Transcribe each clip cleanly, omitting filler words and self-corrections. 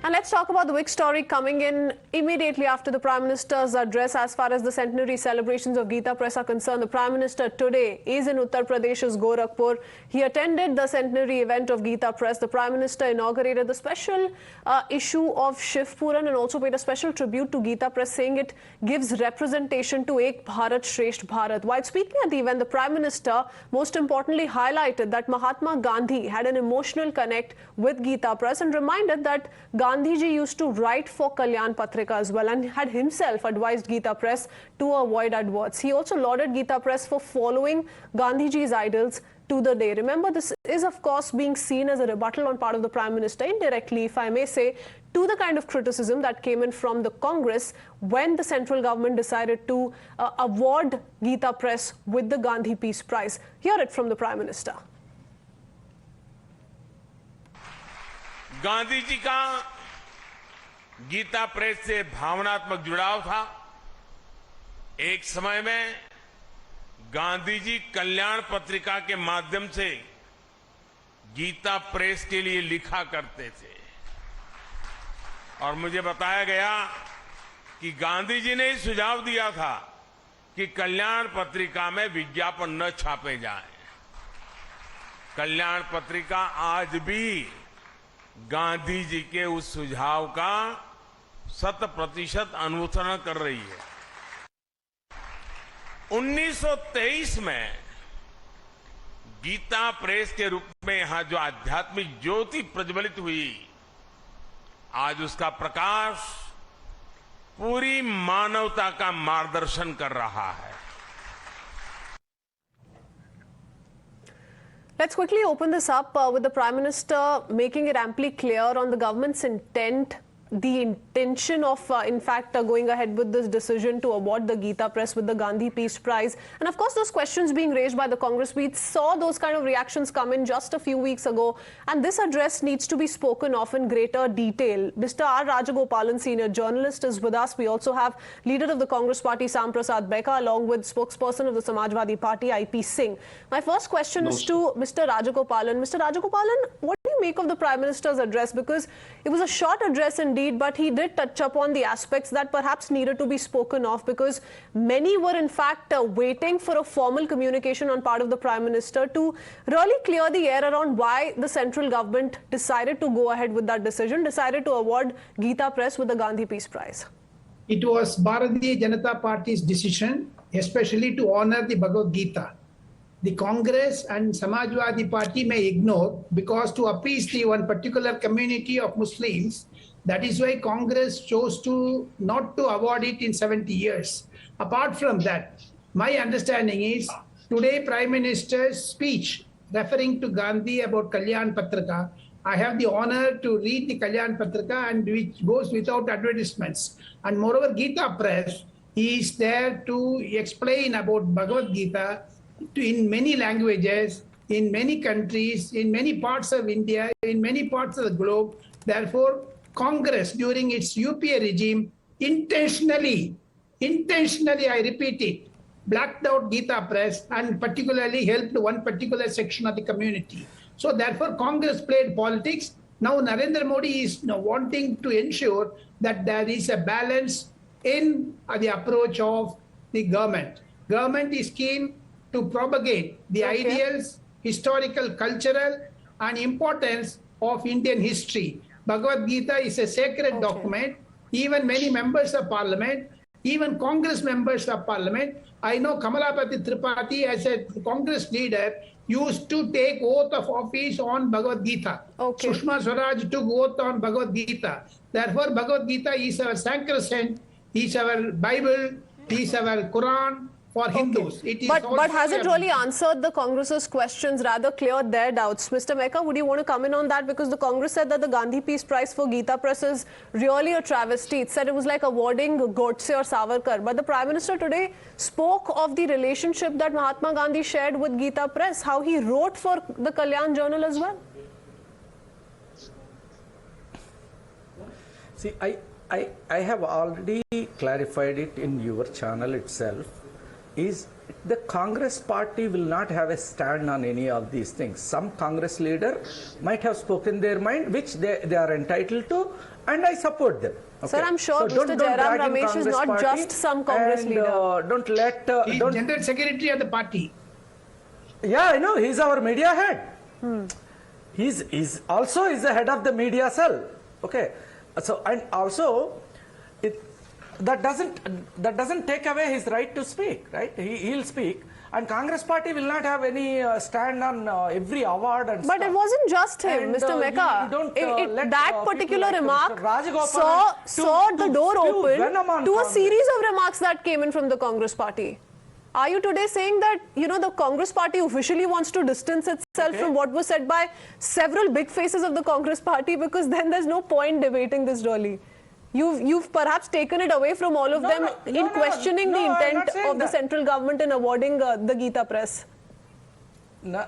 And let's talk about the big story coming in immediately after the Prime Minister's address. As far as the centenary celebrations of Gita Press are concerned, the Prime Minister today is in Uttar Pradesh's Gorakhpur. He attended the centenary event of Gita Press. The Prime Minister inaugurated the special issue of Shiv Puran and also paid a special tribute to Gita Press, saying it gives representation to Ek Bharat Shresth Bharat. While speaking at the event, the Prime Minister most importantly highlighted that Mahatma Gandhi had an emotional connect with Gita Press and reminded that Gandhiji used to write for Kalyan Patrika as well and had himself advised Gita Press to avoid adverts. He also lauded Gita Press for following Gandhiji's idols to the day. Remember, this is of course being seen as a rebuttal on part of the Prime Minister, indirectly, if I may say, to the kind of criticism that came in from the Congress when the central government decided to award Gita Press with the Gandhi Peace Prize. Hear it from the Prime Minister. Gandhi ji का Gita press से भावनात्मक जुड़ाव था। एक समय में गांधी जी कल्याण पत्रिका के माध्यम से गीता प्रेस के लिए लिखा करते थे और मुझे बताया गया कि गांधी जी ने ही सुझाव दिया था कि कल्याण पत्रिका में विज्ञापन न छापे जाएं। कल्याण पत्रिका आज भी गांधी जी के उस सुझाव का 100% अनुसरण कर रही है। 1923 में गीता प्रेस के रूप में यहां जो आध्यात्मिक ज्योति प्रज्वलित हुई, आज उसका प्रकाश पूरी मानवता का मार्गदर्शन कर रहा है। Let's quickly open this up with the Prime Minister making it amply clear on the government's intent, the intention of, in fact, going ahead with this decision to award the Gita Press with the Gandhi Peace Prize. And of course, those questions being raised by the Congress, we saw those kind of reactions come in just a few weeks ago. And this address needs to be spoken of in greater detail. Mr. R. Rajagopalan, senior journalist, is with us. We also have leader of the Congress party, Shyam Prasad Deka, along with spokesperson of the Samajwadi Party, IP Singh. My first question is to Mr. Rajagopalan. Mr. Rajagopalan, what do you make of the Prime Minister's address? Because it was a short address indeed, but he did touch upon the aspects that perhaps needed to be spoken of, because many were in fact waiting for a formal communication on part of the Prime Minister to really clear the air around why the central government decided to go ahead with that decision, decided to award Gita Press with the Gandhi Peace Prize. It was Bharatiya Janata Party's decision, especially to honor the Bhagavad Gita. The Congress and Samajwadi Party may ignore, because to appease the one particular community of Muslims, that is why Congress chose to not to award it in 70 years. Apart from that, my understanding is today Prime Minister's speech referring to Gandhi about Kalyan Patrika, I have the honor to read the Kalyan Patrika, and which goes without advertisements. And moreover, Gita Press is there to explain about Bhagavad Gita in many languages, in many countries, in many parts of India, in many parts of the globe. Therefore, Congress during its UPA regime intentionally, I repeat it, blacked out Gita Press and particularly helped one particular section of the community. So therefore, Congress played politics. Now Narendra Modi is wanting to ensure that there is a balance in the approach of the government. Government is keen to propagate the ideals, historical, cultural, and importance of Indian history. Bhagavad Gita is a sacred document. Even many members of parliament, even Congress members of parliament, I know Kamalapati Tripathi as a Congress leader used to take oath of office on Bhagavad Gita. Sushma Swaraj took oath on Bhagavad Gita. Therefore, Bhagavad Gita is our sacrosanct, is our Bible, is our Quran, for Hindus. It is but has it really answered the Congress's questions, rather cleared their doubts? Mr. Mecca, would you want to come in on that? Because the Congress said that the Gandhi Peace Prize for Gita Press is really a travesty. It said it was like awarding Godse or Savarkar. But the Prime Minister today spoke of the relationship that Mahatma Gandhi shared with Gita Press, how he wrote for the Kalyan Journal as well. See, I have already clarified it in your channel itself. Is the Congress party will not have a stand on any of these things. Some Congress leader might have spoken their mind, which they are entitled to, and I support them. Okay. Sir, I'm sure so Mr. Jairam Ramesh is not just some Congress leader. Don't let... He's General Secretary of the party. Yeah, I know. He's our media head. He's also the head of the media cell. Okay. So, and also, that doesn't take away his right to speak, right? He'll speak, and Congress party will not have any stand on every award and But stuff. it wasn't just him, And, Mr. Mecca. That particular like remark Rajagopalan saw the door open to a Congress. series of remarks that came in from the Congress party. Are you today saying that, you know, the Congress party officially wants to distance itself from what was said by several big faces of the Congress party, because then there's no point debating this really? You've perhaps taken it away from all of them in questioning the intent of the central government in awarding the Gita Press. No,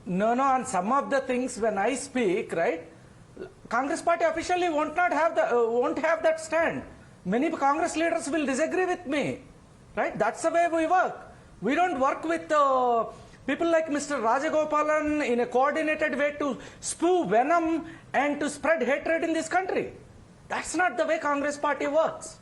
on some of the things when I speak, right, Congress party officially won't have that stand. Many Congress leaders will disagree with me, right? That's the way we work. We don't work with people like Mr. Rajagopalan in a coordinated way to spew venom and to spread hatred in this country. That's not the way Congress party works.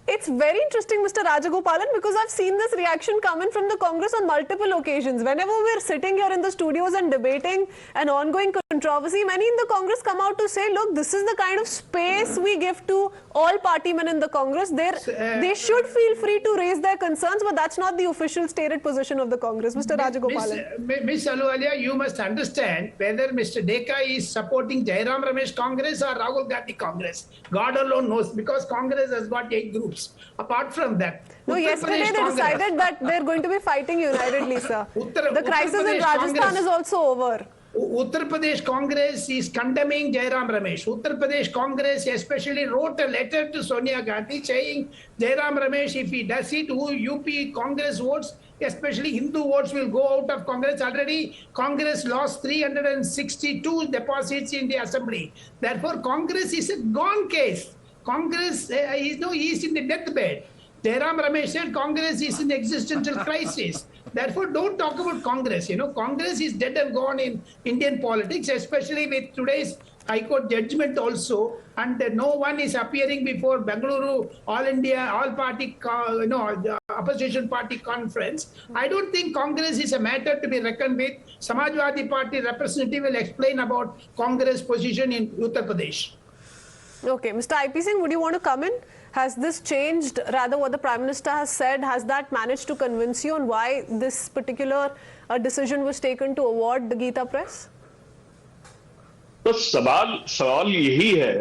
It's very interesting, Mr. Rajagopalan, because I've seen this reaction come in from the Congress on multiple occasions. Whenever we're sitting here in the studios and debating an ongoing controversy, many in the Congress come out to say, look, this is the kind of space we give to all party men in the Congress. They should feel free to raise their concerns, but that's not the official stated position of the Congress. Mr. Rajagopalan. Ms. Ahluwalia, you must understand whether Mr. Deka is supporting Jairam Ramesh Congress or Rahul Gandhi Congress. God alone knows, because Congress has got 8 groups. Apart from that, no, yesterday they decided that they're going to be fighting unitedly, sir. The crisis in Rajasthan is also over. Uttar Pradesh Congress is condemning Jairam Ramesh. Uttar Pradesh Congress especially wrote a letter to Sonia Gandhi saying Jairam Ramesh, if he does it, UP Congress votes, especially Hindu votes, will go out of Congress. Already Congress lost 362 deposits in the assembly. Therefore, Congress is a gone case. Congress is in the deathbed. Jairam Ramesh said Congress is in existential crisis. Therefore, don't talk about Congress. You know, Congress is dead and gone in Indian politics, especially with today's High Court judgment also. And no one is appearing before Bengaluru All India All Party, opposition party conference. I don't think Congress is a matter to be reckoned with. Samajwadi Party representative will explain about Congress position in Uttar Pradesh. Okay, Mr. IP Singh, would you want to come in? Has this changed, rather what the Prime Minister has said, has that managed to convince you on why this particular decision was taken to award the Gita Press? तो सवाल यही है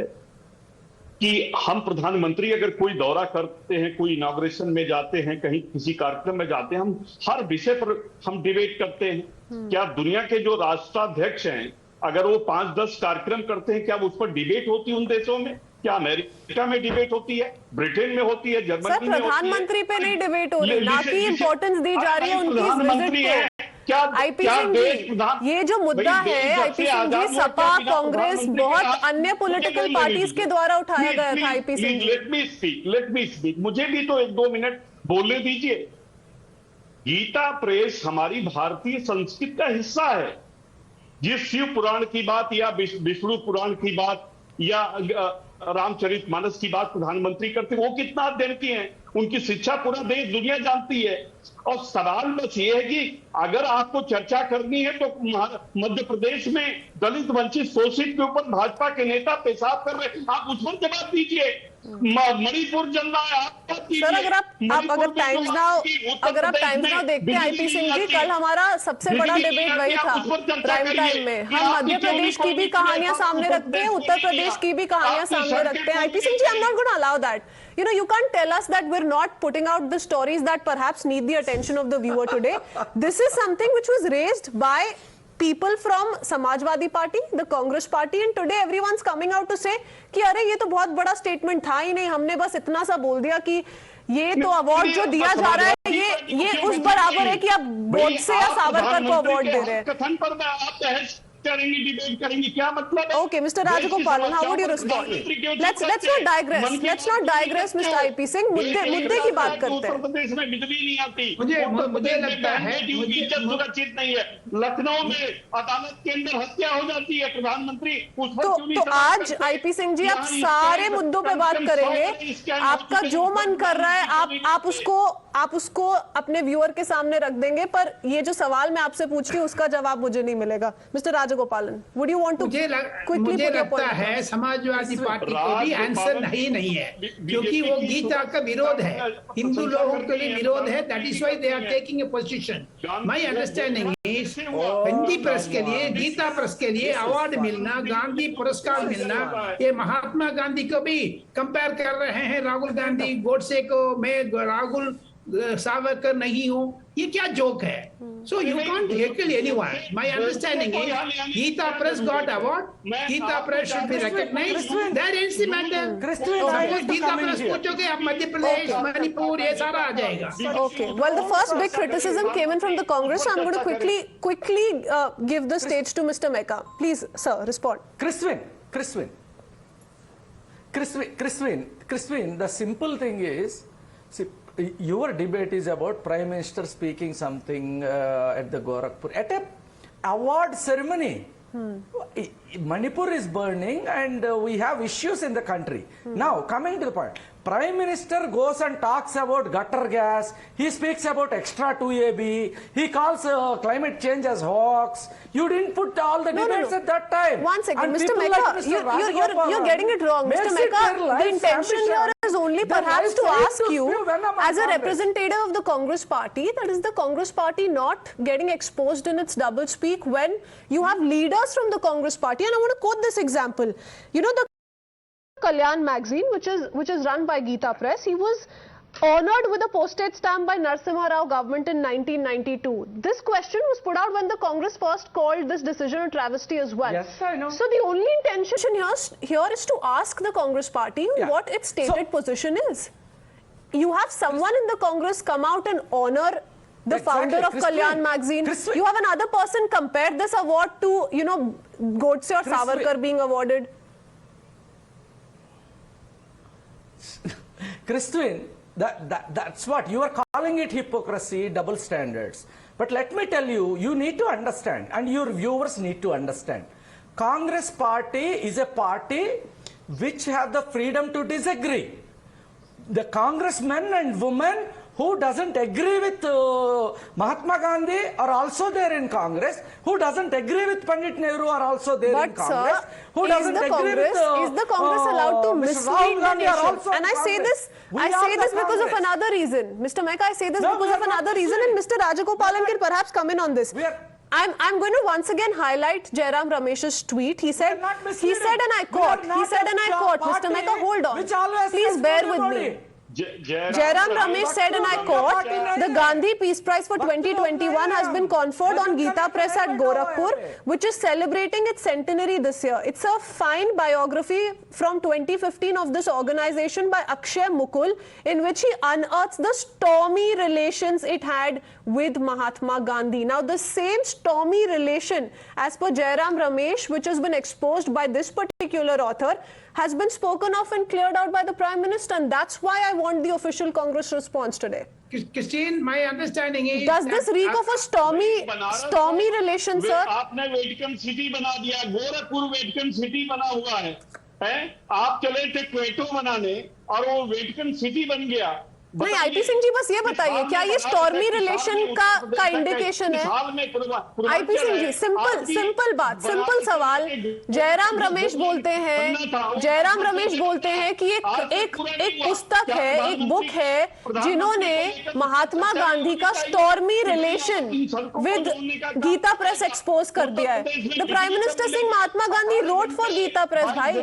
कि हम प्रधानमंत्री अगर कोई दौरा करते हैं, कोई इनॉग्रेशन में जाते हैं, कहीं किसी कार्यक्रम में जाते हैं, हम हर विषय पर हम डिबेट करते हैं। क्या दुनिया के जो राष्ट्राध्यक्ष हैं, अगर वो 5-10 कार्यक्रम करते हैं, क्या उस पर डिबेट होती है उन देशों में? क्या अमेरिका में डिबेट होती है, ब्रिटेन में होती है, जर्मनी में होती है? प्रधानमंत्री पे नहीं डिबेट हो रही, ना कि इंपॉर्टेंस दी जा रही है उनकी इस विजिट को। आईपी सिंह जी, ये जो मुद्दा है आईपी सिंह जी, सपा, कांग्रेस, बहुत अन्य पॉलिटिकल पार्टीज के द्वारा उठाया गया था। IP Singh, let me speak, मुझे भी तो 1-2 मिनट बोलने दीजिए। गीता प्रेस हमारी भारतीय संस्कृति का हिस्सा है। जिस शिव पुराण की बात या विष्णु पुराण की बात या रामचरितमानस की बात प्रधानमंत्री करते, वो कितना अध्ययन किए हैं? उनकी शिक्षा पूरा देश दुनिया जानती है। और सवाल बस ये है कि अगर आपको चर्चा करनी है तो मध्य प्रदेश में दलित वंचित शोषित के ऊपर भाजपा के नेता पेशाब कर रहे, आप उस पर जवाब दीजिए। मणिपुर जल रहा है, आप सर अगर आप टाइम्स नाउ देखते हैं आईपी सिंह जी, कल हमारा सबसे बड़ा डिबेट वही था प्राइम टाइम में। हम मध्य प्रदेश की भी कहानियां सामने रखते हैं, उत्तर प्रदेश की भी कहानियां सामने रखते हैं। IP Singh ji, I am not going to allow that. You can't tell us that we're not putting out the stories that perhaps need the attention of the viewer today. This is something which was raised by people from Samajwadi Party, the Congress Party, and today everyone's coming out to say कि अरे ये तो बहुत बड़ा statement था ही नहीं, हमने बस इतना सा बोल दिया कि ये तो अवार्ड जो दिया जा रहा है ये उस बराबर है कि आप बोध से या सावरकर को अवार्ड दे रहे हैं। कथन पर करेंगे, डिबेट करेंगे, क्या मतलब है? Okay, Mr. Rajagopalan, how would you respond? Let's not digress. Let's not digress, Mr. IP Singh. मुद्दे की बात करते हैं. उत्तर प्रदेश में बिजली नहीं आती, मुझे लगता है इज्जत सुरक्षित नहीं है, लखनऊ में अदालत के अंदर हत्या हो जाती है, प्रधानमंत्री उस पर क्यों नहीं तो सवाल आज करते? IP सिंह जी आप सारे मुद्दों पे बात करेंगे, आपका जो मन कर रहा है आप उसको अपने व्यूअर के सामने रख देंगे, पर ये जो सवाल मैं आपसे पूछ रही हूँ उसका जवाब मुझे नहीं मिलेगा. Mister Rajagopalan, would you want to मुझे लगता है समाजवादी पार्टी को भी आंसर नहीं है, क्योंकि वो गीता का विरोध है, हिंदू लोगों के लिए विरोध है. That is why they are taking a position. My understanding is Gandhi press के लिए, गीता प्रेस के लिए अवार्ड मिलना, गांधी पुरस्कार मिलना, ये महात्मा गांधी को भी कंपेयर कर रहे हैं. राहुल गांधी गोडसे को, मैं राहुल सावरकर नहीं हूँ, ये क्या जोक है? So you can't heckle anyone. My understanding is Gita Press got award. Gita Press should be recognized. That ends the matter. Suppose Gita Press पूछोगे आप मध्य प्रदेश, मणिपुर, ये सारा आ जाएगा. Okay. Well, the first big criticism came in from the Congress. So I'm going to quickly give the stage to Mr. Meka. Please, sir, respond. Krtisween, the simple thing is, see, your debate is about Prime Minister speaking something at the Gorakhpur. At a award ceremony, Manipur is burning and we have issues in the country. Now, coming to the point, Prime Minister goes and talks about gutter gas, he speaks about extra 2AB, he calls climate change as hoax. You didn't put all the debates at that time. One second, and Mr. Meka, like you're getting it wrong. Mr. Meka, the intention here is only perhaps to ask you, as a representative of the Congress party, that is the Congress party not getting exposed in its doublespeak when you have leaders from the Congress party. And I want to quote this example. You know, the Kalyan magazine, which is run by Gita Press, he was honored with a postage stamp by Narasimha Rao government in 1992. This question was put out when the Congress first called this decision a travesty as well. Yes, I know. So the only intention here is to ask the Congress party what its stated position is. You have someone in the Congress come out and honor the founder of Kalyan magazine. You have another person compare this award to, you know, Godse or Savarkar being awarded. Krtisween, that's what you are calling it, hypocrisy, double standards. But let me tell you, you need to understand, and your viewers need to understand. Congress party is a party which have the freedom to disagree. The congressmen and women who doesn't agree with Mahatma Gandhi are also there in Congress. Who doesn't agree with Pandit Nehru are also there in Congress. Who doesn't agree with is the Congress allowed to mislead the nation? And I say this because of another reason. Mr. Meka, I say this because of another reason, and Mr. Rajagopalan can perhaps come in on this. I'm going to once again highlight Jairam Ramesh's tweet. He said, and I quote, Mr. Meka, hold on. Please bear with me. Jairam Ramesh said, and I quote, the Gandhi Peace Prize for 2021 has been conferred on Gita Press at Gorakhpur, which is celebrating its centenary this year. It's a fine biography from 2015 of this organization by Akshay Mukul, in which he unearths the stormy relations it had with Mahatma Gandhi. Now, the same stormy relation, as per Jairam Ramesh, which has been exposed by this particular author, has been spoken of and cleared out by the Prime Minister, and that's why I want the official Congress response today. Krtisween, my understanding is... Does this reek of a stormy relation, sir? आपने Vatican city बना दिया, Gorakhpur Vatican city बना हुआ है? आप चले थे Kyoto बनाने और वो वेटिकन सिटी बन गया. नहीं, आईपी सिंह जी बस ये बताइए, क्या ये स्टॉर्मी रिलेशन का इंडिकेशन है? आईपी सिंह जी, सिंपल बात, सिंपल सवाल. जयराम रमेश बोलते हैं कि एक पुस्तक है, एक बुक है, जिन्होंने महात्मा गांधी का stormy relation with Gita press expose कर दिया है. The prime minister Singh Mahatma Gandhi wrote for Gita press. भाई,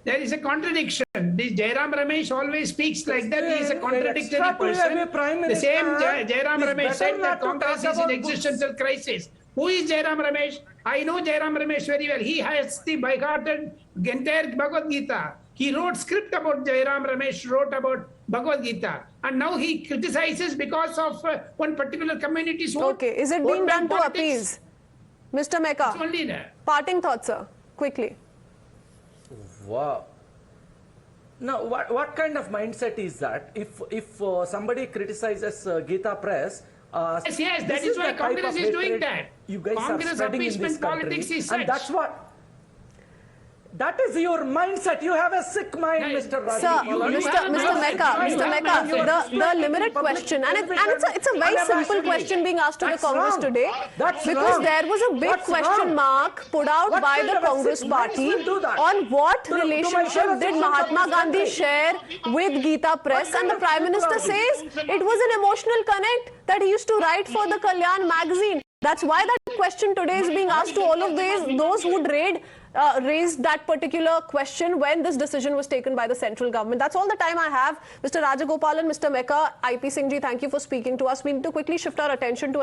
there is a contradiction. This Jairam Ramesh always speaks like that. He is a contradictory person. The same Jairam Ramesh said that Congress is in existential crisis. Who is Jairam Ramesh? I know Jairam Ramesh very well. He has the by-hearted entire Bhagavad Gita. He wrote script about Jairam Ramesh, wrote about Bhagavad Gita. And now he criticizes because of one particular community's vote. Okay, is it being done to appease? Mr. Mecca, It's only that. parting thoughts, sir, quickly. Wow. Now, what kind of mindset is that? If somebody criticizes Gita Press, Yes, that this is why the type Congress of is doing hatred that. You guys Congress are spreading in this appeasement country, politics is and such. that's what. That is your mindset. You have a sick mind, Yeah, Mr. Sir, Rajagopalan. Mr. Mecca, the limited question, and it's a very simple question being asked to the That's Congress wrong. today, That's because wrong. there was a big That's question wrong. mark put out What by kind the of a Congress sick minds party will do that? on what To my relationship fellow did citizens Mahatma of this Gandhi country. share with Gita Press, kind and the of Prime people Minister are says these? it was an emotional connect that he used to write for the Kalyan magazine. That's why that question today is being asked to all of those who raised that particular question when this decision was taken by the central government. That's all the time I have. Mr. Rajagopalan, Mr. Mecca, IP Singh ji, thank you for speaking to us. We need to quickly shift our attention to